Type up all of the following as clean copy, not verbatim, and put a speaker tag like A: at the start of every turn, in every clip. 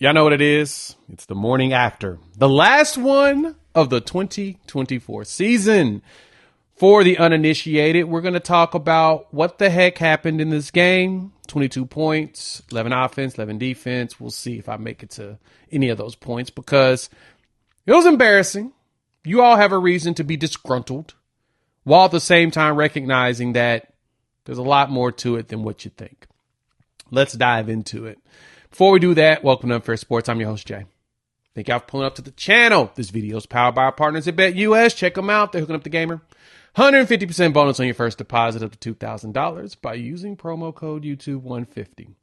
A: Y'all know what it is. It's the morning after. The last one of the 2024 season. For the uninitiated, we're going to talk about what the heck happened in this game. 22 points, 11 offense, 11 defense. We'll see if I make it to any of those points because it was embarrassing. You all have a reason to be disgruntled while at the same time recognizing that there's a lot more to it than what you think. Let's dive into it. Before we do that, welcome to Unfair Sports. I'm your host, Jay. Thank y'all for pulling up to the channel. This video is powered by our partners at BetUS. Check them out. They're hooking up the gamer. 150% bonus on your first deposit up to $2,000 by using promo code YouTube150.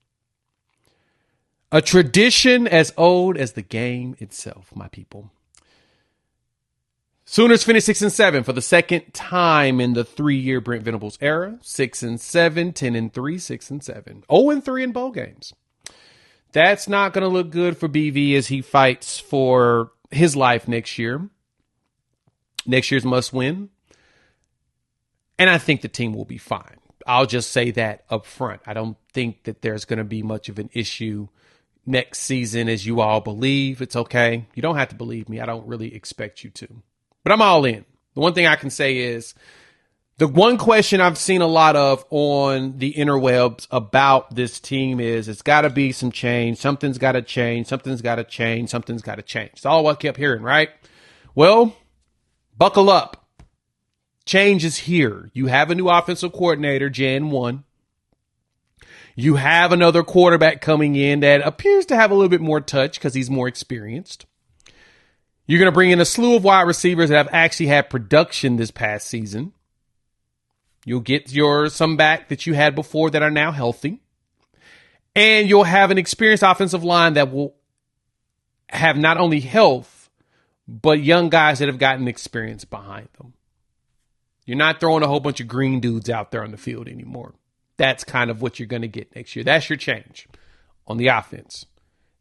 A: A tradition as old as the game itself, my people. Sooners finished 6-7 for the second time in the 3-year Brent Venables era. 6-7, 10-3, 6-7. 0-3 in bowl games. That's not going to look good for BV as he fights for his life next year. Next year's must win. And I think the team will be fine. I'll just say that up front. I don't think that there's going to be much of an issue next season as you all believe. It's okay. You don't have to believe me. I don't really expect you to. But I'm all in. The one thing I can say is the one question I've seen a lot of on the interwebs about this team is it's got to be some change. Something's got to change. Something's got to change. Something's got to change. It's all I kept hearing, right? Well, buckle up. Change is here. You have a new offensive coordinator, Jan 1. You have another quarterback coming in that appears to have a little bit more touch because he's more experienced. You're going to bring in a slew of wide receivers that have actually had production this past season. You'll get some back that you had before that are now healthy. And you'll have an experienced offensive line that will have not only health, but young guys that have gotten experience behind them. You're not throwing a whole bunch of green dudes out there on the field anymore. That's kind of what you're going to get next year. That's your change on the offense.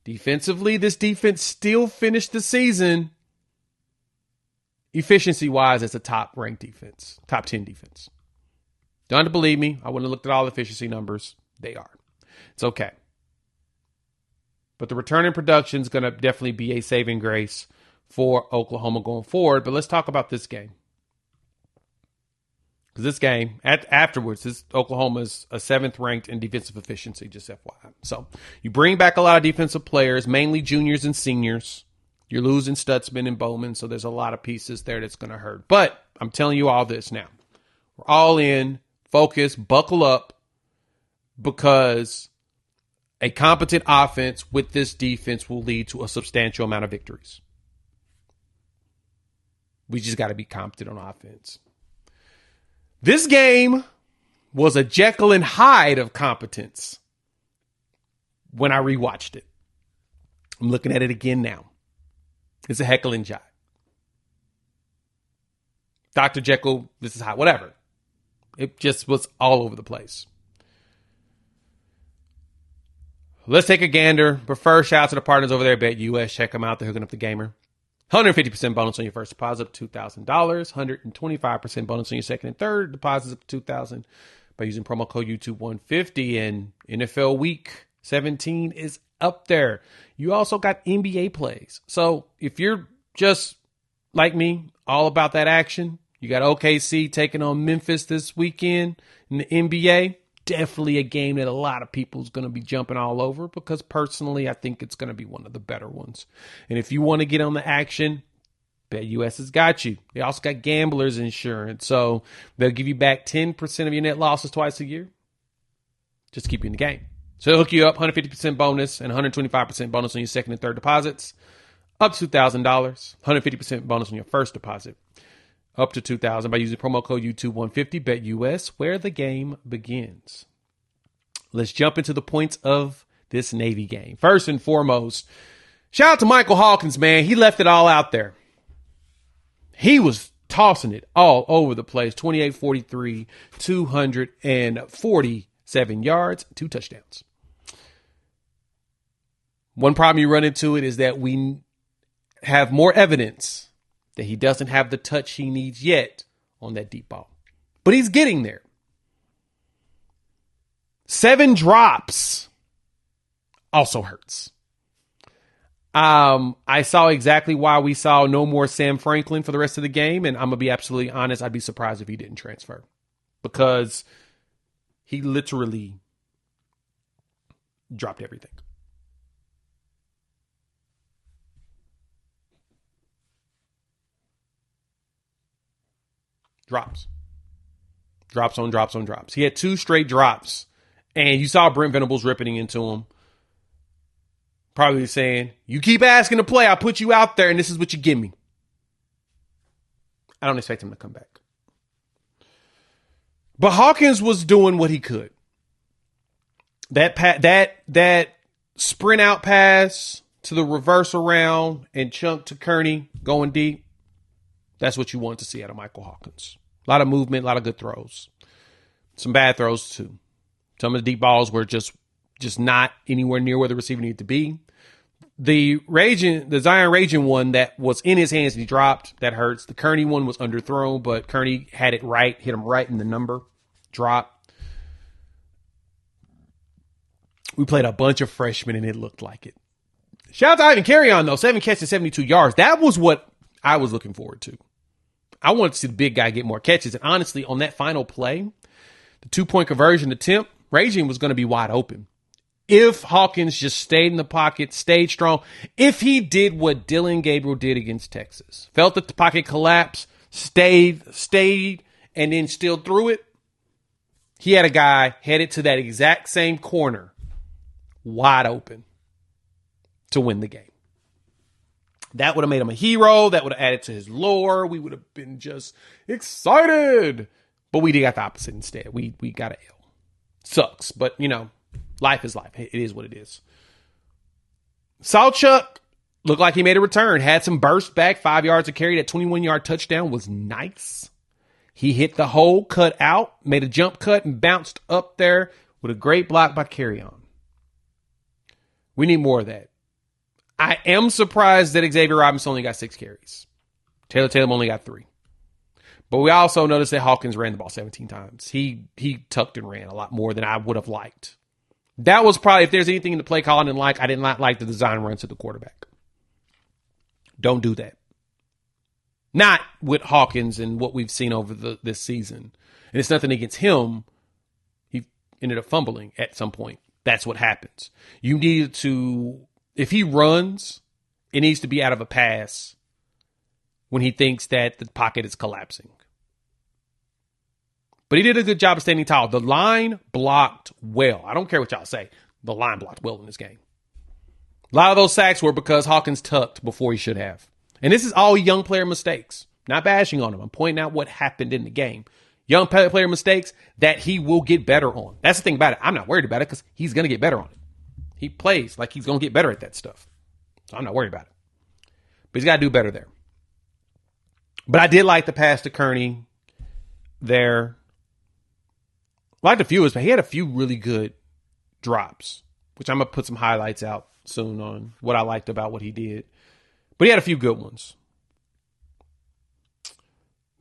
A: Defensively, this defense still finished the season efficiency-wise as a top-ranked defense, top 10 defense. Don't have to believe me. I wouldn't have looked at all the efficiency numbers. They are. It's okay. But the return in production is going to definitely be a saving grace for Oklahoma going forward. But let's talk about this game. Because this game, afterwards, Oklahoma's a 7th ranked in defensive efficiency, just FYI. So you bring back a lot of defensive players, mainly juniors and seniors. You're losing Stutzman and Bowman, so there's a lot of pieces there that's going to hurt. But I'm telling you all this now. We're all in. Focus, buckle up, because a competent offense with this defense will lead to a substantial amount of victories. We just got to be competent on offense. This game was a Jekyll and Hyde of competence when I rewatched it. I'm looking at it again now. It's a heckle and jive. Dr. Jekyll, this is Hyde, whatever. It just was all over the place. Let's take a gander. But first, shout out to the partners over there at BetUS. Check them out. They're hooking up the gamer. 150% bonus on your first deposit up to $2,000. 125% bonus on your second and third deposits up to $2,000 by using promo code YouTube150. And NFL Week 17 is up there. You also got NBA plays. So if you're just like me, all about that action, you got OKC taking on Memphis this weekend in the NBA. Definitely a game that a lot of people is going to be jumping all over because personally, I think it's going to be one of the better ones. And if you want to get on the action, BetUS has got you. They also got gamblers insurance. So they'll give you back 10% of your net losses twice a year. Just to keep you in the game. So they'll hook you up, 150% bonus and 125% bonus on your second and third deposits. Up to $2,000. 150% bonus on your first deposit. Up to $2,000 by using promo code YouTube150. BetUS, where the game begins. Let's jump into the points of this Navy game. First and foremost, shout out to Michael Hawkins, man. He left it all out there. He was tossing it all over the place. 28-43, 247 yards, 2 touchdowns. One problem you run into it is that we have more evidence that he doesn't have the touch he needs yet on that deep ball. But he's getting there. 7 drops also hurts. I saw exactly why we saw no more Sam Franklin for the rest of the game, and I'm going to be absolutely honest, I'd be surprised if he didn't transfer. Because he literally dropped everything. Drops. Drops on drops on drops. He had 2 straight drops, and you saw Brent Venables ripping into him. Probably saying, you keep asking to play, I'll put you out there, and this is what you give me. I don't expect him to come back. But Hawkins was doing what he could. That sprint out pass to the reverse around and chunk to Kearney going deep, that's what you want to see out of Michael Hawkins. A lot of movement, a lot of good throws. Some bad throws, too. Some of the deep balls were just not anywhere near where the receiver needed to be. The Zion Raging one that was in his hands and he dropped, that hurts. The Kearney one was underthrown, but Kearney had it right, hit him right in the number, drop. We played a bunch of freshmen and it looked like it. Shout out to Ivan Carry-On, though. 7 catches, 72 yards. That was what I was looking forward to. I wanted to see the big guy get more catches. And honestly, on that final play, the 2-point conversion attempt, Raging was going to be wide open. If Hawkins just stayed in the pocket, stayed strong, if he did what Dylan Gabriel did against Texas, felt that the pocket collapse, stayed, and then still threw it, he had a guy headed to that exact same corner, wide open, to win the game. That would have made him a hero. That would have added to his lore. We would have been just excited. But we got the opposite instead. We got an L. Sucks, but, life is life. It is what it is. Sawchuk looked like he made a return. Had some burst back, 5 yards of carry. That 21-yard touchdown was nice. He hit the hole, cut out, made a jump cut, and bounced up there with a great block by Carry-On. We need more of that. I am surprised that Xavier Robinson only got 6 carries. Taylor only got 3. But we also noticed that Hawkins ran the ball 17 times. He tucked and ran a lot more than I would have liked. That was probably, if there's anything in the play call I didn't like, I did not like the design runs to the quarterback. Don't do that. Not with Hawkins and what we've seen over this season. And it's nothing against him. He ended up fumbling at some point. That's what happens. You need to, if he runs, it needs to be out of a pass when he thinks that the pocket is collapsing. But he did a good job of standing tall. The line blocked well. I don't care what y'all say. The line blocked well in this game. A lot of those sacks were because Hawkins tucked before he should have. And this is all young player mistakes. Not bashing on him. I'm pointing out what happened in the game. Young player mistakes that he will get better on. That's the thing about it. I'm not worried about it because he's going to get better on it. He plays like he's going to get better at that stuff. So I'm not worried about it. But he's got to do better there. But I did like the pass to Kearney there. Liked a few, but he had a few really good drops, which I'm going to put some highlights out soon on what I liked about what he did. But he had a few good ones.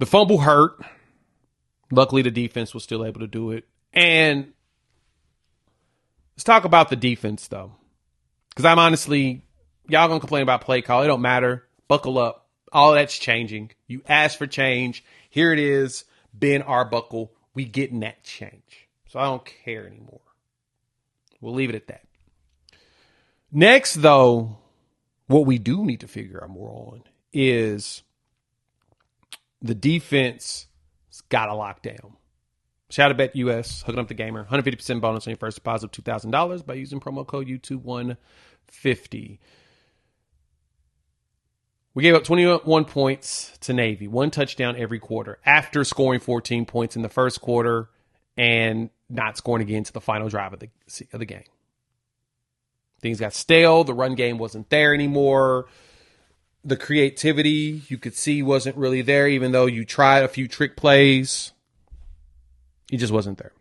A: The fumble hurt. Luckily, the defense was still able to do it. And let's talk about the defense, though. Because I'm honestly, y'all going to complain about play call. It don't matter. Buckle up. All that's changing. You asked for change. Here it is. Ben Arbuckle. We getting that change. So I don't care anymore. We'll leave it at that. Next, though, what we do need to figure out more on is the defense got to lock down. Shout out to Bet US, hooking up the gamer. 150% bonus on your first deposit of $2,000 by using promo code YouTube150. We gave up 21 points to Navy, 1 touchdown every quarter, after scoring 14 points in the first quarter and not scoring again to the final drive of the game. Things got stale. The run game wasn't there anymore. The creativity you could see wasn't really there, even though you tried a few trick plays. It just wasn't there.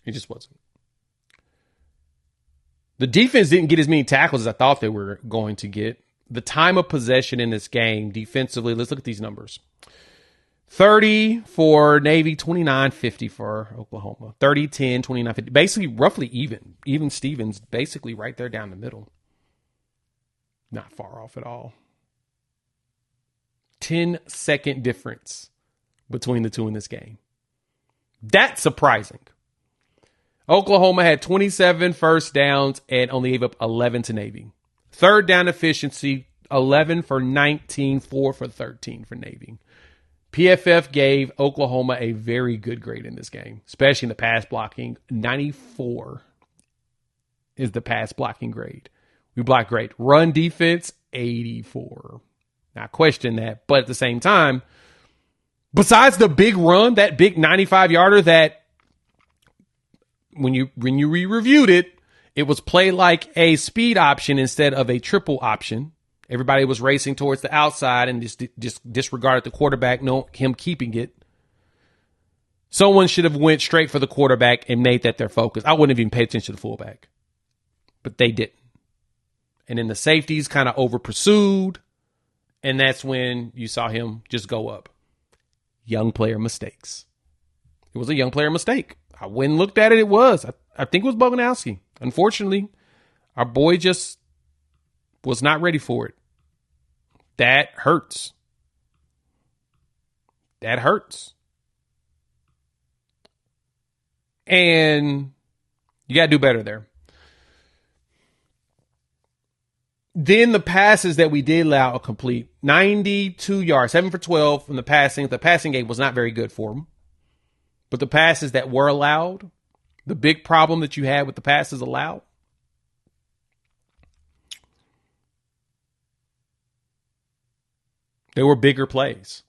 A: It just wasn't. The defense didn't get as many tackles as I thought they were going to get. The time of possession in this game defensively, let's look at these numbers. 30 for Navy, 29-50 for Oklahoma. 30-10, 29-50. Basically, roughly even. Even Stevens, basically right there down the middle. Not far off at all. 10-second difference between the two in this game. That's surprising. Oklahoma had 27 first downs and only gave up 11 to Navy. Third down efficiency, 11 for 19, 4 for 13 for Navy. PFF gave Oklahoma a very good grade in this game, especially in the pass blocking. 94 is the pass blocking grade. We block great. Run defense, 84. Now, I question that. But at the same time, besides the big run, that big 95-yarder that when you re-reviewed it, it was played like a speed option instead of a triple option. Everybody was racing towards the outside and just disregarded the quarterback, him keeping it. Someone should have went straight for the quarterback and made that their focus. I wouldn't have even paid attention to the fullback. But they didn't. And then the safeties kind of over pursued. And that's when you saw him just go up. Young player mistakes. It was a young player mistake. I went and looked at it. It was. I think it was Boganowski. Unfortunately, our boy just was not ready for it. That hurts. That hurts. And you got to do better there. Then the passes that we did allow a complete 92 yards, 7 for 12 from the passing. The passing game was not very good for them. But the passes that were allowed, the big problem that you had with the passes allowed, they were bigger plays.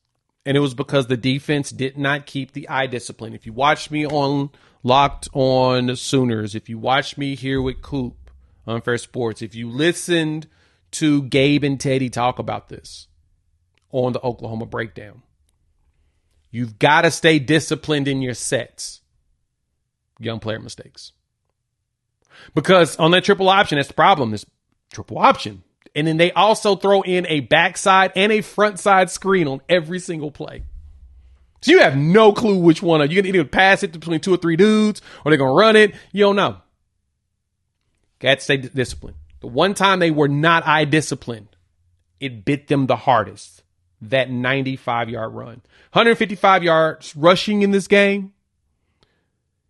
A: And it was because the defense did not keep the eye discipline. If you watched me on Locked On Sooners, if you watched me here with Coop on Unfair Sports, if you listened to Gabe and Teddy talk about this on the Oklahoma Breakdown, you've got to stay disciplined in your sets. Young player mistakes. Because on that triple option, that's the problem. This triple option. And then they also throw in a backside and a front side screen on every single play. So you have no clue which one. You're going to either pass it between 2 or 3 dudes, or they're going to run it. You don't know. Got to stay disciplined. The one time they were not eye disciplined, it bit them the hardest. That 95-yard run. 155 yards rushing in this game.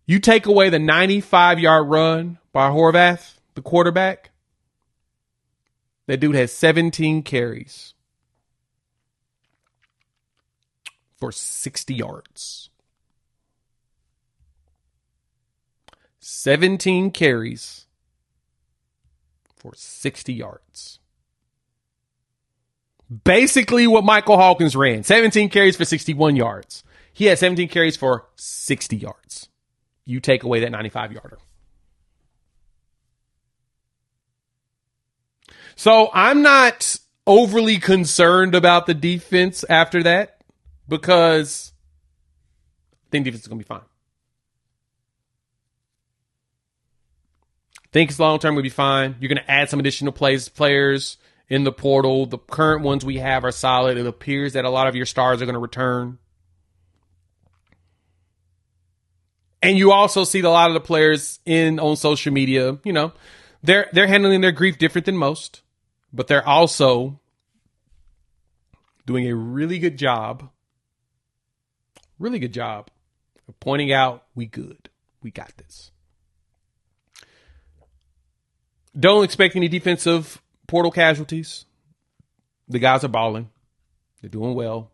A: You take away the 95-yard run by Horvath, the quarterback. That dude has 17 carries for 60 yards. 17 carries for 60 yards. Basically what Michael Hawkins ran. 17 carries for 61 yards. He had 17 carries for 60 yards. You take away that 95-yarder. So I'm not overly concerned about the defense after that because I think defense is going to be fine. I think long-term will be fine. You're going to add some additional players in the portal. The current ones we have are solid. It appears that a lot of your stars are going to return. And you also see a lot of the players on social media, you know, they're handling their grief different than most. But they're also doing a really good job of pointing out we good. We got this. Don't expect any defensive portal casualties. The guys are balling. They're doing well.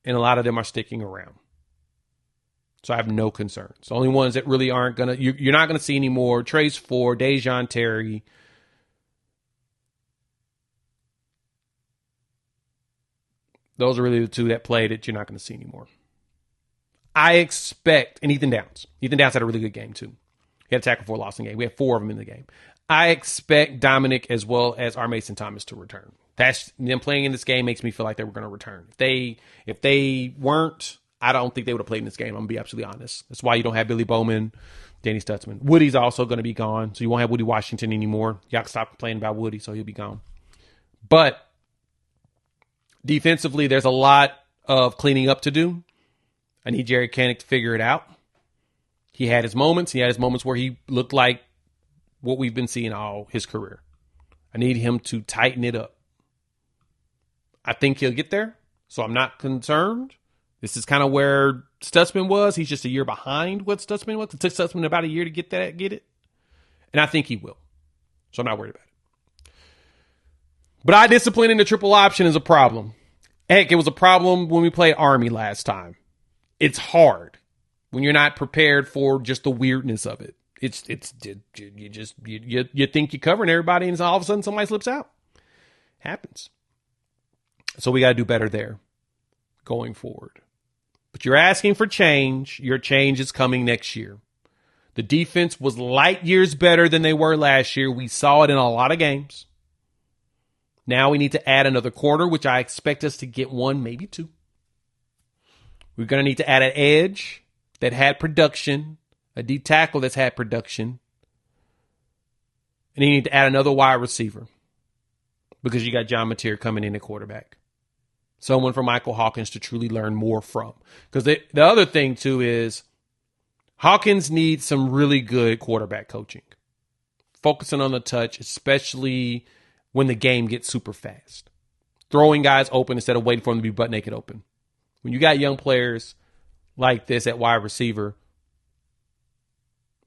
A: And a lot of them are sticking around. So I have no concerns. The only ones that really aren't going to, you're not going to see any more. Trace Ford, Dejon Terry. Those are really the two that played that you're not going to see anymore. I expect, and Ethan Downs. Ethan Downs had a really good game too. He had a tackle for a loss in the game. We had 4 of them in the game. I expect Dominic as well as our Mason Thomas to return. That's them playing in this game makes me feel like they were going to return. If they weren't, I don't think they would have played in this game. I'm going to be absolutely honest. That's why you don't have Billy Bowman, Danny Stutzman. Woody's also going to be gone, so you won't have Woody Washington anymore. Y'all can stop complaining about Woody, so he'll be gone. But defensively, there's a lot of cleaning up to do. I need Jerry Kanik to figure it out. He had his moments. He had his moments where he looked like what we've been seeing all his career. I need him to tighten it up. I think he'll get there, so I'm not concerned. This is kind of where Stutzman was. He's just a year behind what Stutzman was. It took Stutzman about a year to get it. And I think he will. So I'm not worried about it. But eye discipline in the triple option is a problem. Heck, it was a problem when we played Army last time. It's hard when you're not prepared for just the weirdness of it. You think you're covering everybody, and all of a sudden somebody slips out. Happens. So we got to do better there going forward. But you're asking for change. Your change is coming next year. The defense was light years better than they were last year. We saw it in a lot of games. Now we need to add another corner, which I expect us to get one, maybe two. We're going to need to add an edge that had production, a D tackle that's had production. And you need to add another wide receiver because you got John Mateer coming in at quarterback. Someone for Michael Hawkins to truly learn more from. Because the other thing, too, is Hawkins needs some really good quarterback coaching. Focusing on the touch, especially when the game gets super fast. Throwing guys open instead of waiting for them to be butt naked open. When you got young players like this at wide receiver,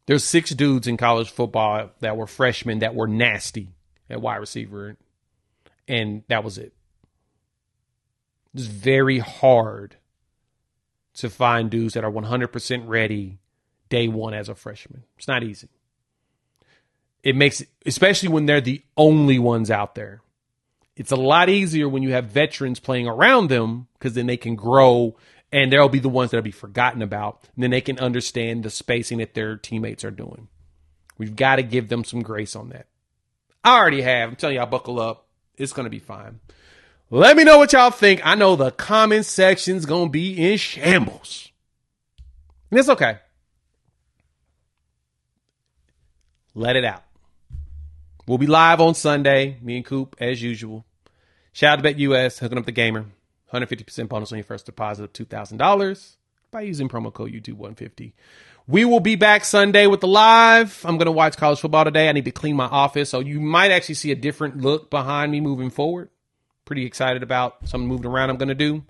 A: there's 6 dudes in college football that were freshmen that were nasty at wide receiver, and that was it. It's very hard to find dudes that are 100% ready day one as a freshman. It's not easy. It makes it, especially when they're the only ones out there. It's a lot easier when you have veterans playing around them because then they can grow and they'll be the ones that'll be forgotten about. And then they can understand the spacing that their teammates are doing. We've got to give them some grace on that. I already have. I'm telling y'all, buckle up. It's going to be fine. Let me know what y'all think. I know the comment section's going to be in shambles. And it's okay. Let it out. We'll be live on Sunday. Me and Coop, as usual. Shout out to BetUS, hooking up the gamer. 150% bonus on your first deposit of $2,000 by using promo code YouTube150. We will be back Sunday with the live. I'm going to watch college football today. I need to clean my office, so you might actually see a different look behind me moving forward. Pretty excited about some moving around I'm going to do.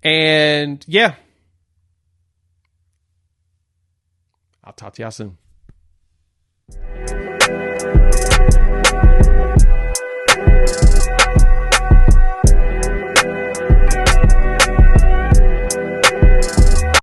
A: And yeah, I'll talk to y'all soon.